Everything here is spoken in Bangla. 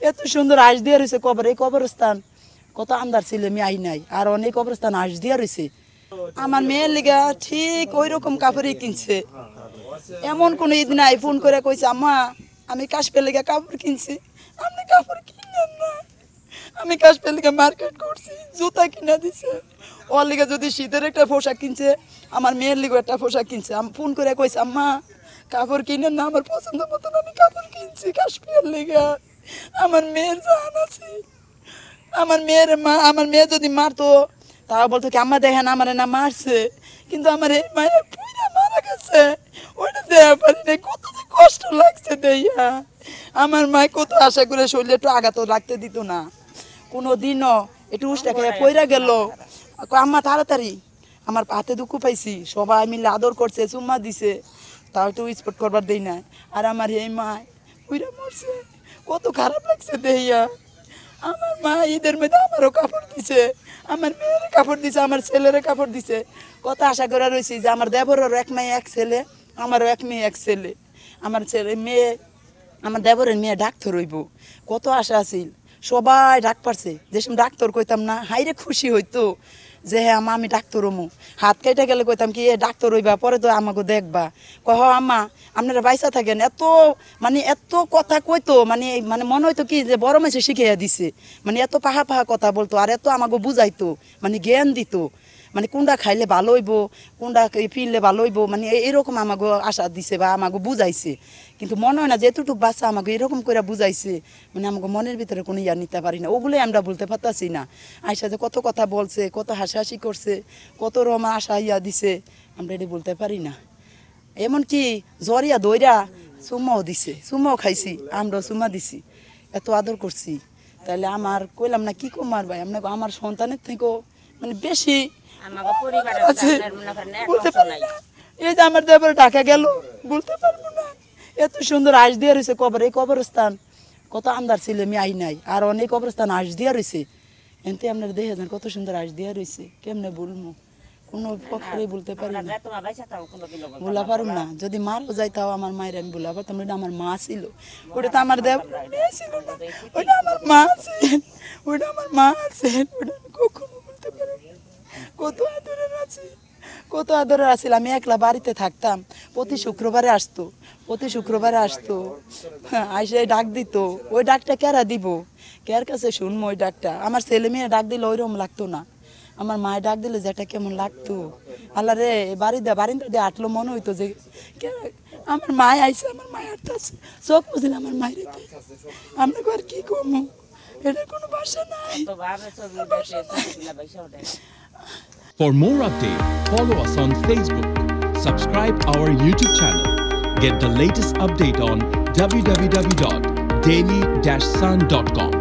এত সুন্দর আঁশ দিয়ে রয়েছে কবর, এই কবরস্থান কত আন্দার ছিল আমি আই নাই, আর অনেক কবরস্থান আঁশ দিয়ে রয়েছে। আমার মেয়ের লিগা ঠিক ওই রকম কাপড়ই কিনছে, এমন কোনো ঈদ নাই ফোন করে কইছে আম্মা আমি কাশ্মীর লিগা কাপড় কিনছি, আপনি কাপড় কিনেন না। আমি কাশ্মীর লিগা মার্কেট করছি, জুতা কিনা দিছে, ওর লিগা যদি শীতের একটা পোশাক কিনছে, আমার মেয়ের লিগা একটা পোশাক কিনছে। আমি ফোন করে কইছে আম্মা কাপড় কিনেন না, আমার পছন্দ মতন আমি কাপড় কিনছি কাশ্মীর লিগা। আমার মেয়ের জান আছে, আমার মেয়ের মা, আমার মেয়ে যদি মারতো তাও বলতো কি আম্মা দেখেন আমার না মারছে, কিন্তু আমার এই মায়ের পুইরা মারা গেছে, ওইটা দেওয়া পারি না। কত যে কষ্ট লাগছে দেইয়া, আমার মা কত আশা করে শরীরে একটু আঘাত লাগতে দিত না, কোনো দিনও একটু উষ্টা খেয়ে পইরা গেল। আম্মা তাড়াতাড়ি, আমার হাতে দুঃখ পাইছি, সবাই মিলে আদর করছে, চুম্মা দিছে, তাও একটু স্পট করবার দেই না। আর আমার এই মা পুইরা মরছে, কত খারাপ লাগছে দেইয়া। আমার মা ঈদের মধ্যে আমারও কাপড় দিছে, আমার মেয়ের কাপড় দিছে, আমার ছেলের কাপড় দিছে। কত আশা করে রয়েছি যে আমার দেবরের এক মেয়ে এক ছেলে, আমারও এক মেয়ে এক ছেলে। আমার ছেলে মেয়ে, আমার দেবরের মেয়ে ডাক্তার হইব, কত আশা আছিল। সবাই ডাক পারছে, যেসব ডাক্তার কইতাম না হাইরে খুশি হইতো যে হ্যাঁ আম্মা আমি ডাক্তার হমু। হাত কেটে গেলে কইতাম কি এ ডাক্তার হইবা, পরে তো আমাকে দেখবা। কয় হ আম্মা আপনারা বাইসা থাকেন। এত মানে এত কথা কইতো, মানে মানে মনে হইতো কি যে বড় মেসে শিখাইয়া দিছে, মানে এত পাহা পাহা কথা বলতো, আর এত আমাকে বুঝাইতো, মানে জ্ঞান দিত, মানে কোনটা খাইলে ভালো হইব, কোনটা ফিরলে ভালো হইব, মানে এরকম আমাকে আশা দিছে বা আমাকে বুঝাইছে। কিন্তু মনে হয় না যে এতটুকু বাচ্চা আমাকে এরকম করে বুঝাইছে, মানে আমাকে মনের ভিতরে কোনো ইয়া নিতে পারি না, ওগুলোই আমরা বলতে পারতাছি না। আয়সা যে কত কথা বলছে, কত হাসাহাসি করছে, কত রকম আশা ইয়া দিছে, আমরা এটা বলতে পারি না। এমনকি জরিয়া দইরা চুম্মাও দিছে, চুম্মাও খাইছি, আমরাও চুম্মা দিছি, এত আদর করছি। তাহলে আমার কইলাম না কি কমার ভাই, আপনাকে আমার সন্তানের থেকেও মানে বেশি আছে বলতে পারি না। এই যে আমার দেবর ঢাকা গেল, বলতে পারবো না। এত সুন্দর আঁশ দিয়ে রয়েছে কবর, এই কবরস্থান কত আন্দার ছিল আমি আই নাই, আর অনেক কবরস্থান আঁশ দিয়ে রয়েছে। এনতে আপনারা দেখে যান কত সুন্দর আঁশ দিয়ে রয়েছে, কেমনে বলবো, কোনো পক্ষে বলতে পারি না, বলা পারুম না। যদি মারও যাইতাও আমার মায়ের আমি বলা পারতাম, ওটা আমার মা ছিল, ওটা তো আমার দেব ছিল না, ওটা আমার মা ছিল, ওটা আমার মা ছিল, ওটা আমি কখনো বলতে পারি না। কত আদরের আছে, কত আদরের আছিল। আমি একলা বাড়িতে থাকতাম, প্রতি শুক্রবারে আসতো, প্রতি শুক্রবারে আসতো, আইসে ডাক দিত। ওই ডাকটা কেরা দিব, কের কাছে শুনবো ওই ডাকটা? আমার ছেলে মেয়ে ডাক দিলে ওইরকম লাগতো না, আমার মায়ের ডাক দিলে যেটা কেমন লাগতো। আল্লাহ রে, বারিন্দা দিয়ে আটলো, মনে হইতো যে আমার মায় আইসে, আমার মায় আটতেছে, চোখ বুঝলে আমার মায়ের। আমরা আর কি কমু, এটা কোনো ভাষা নাই। For more updates, follow us on Facebook, subscribe our YouTube channel, get the latest update on www.daily-sun.com.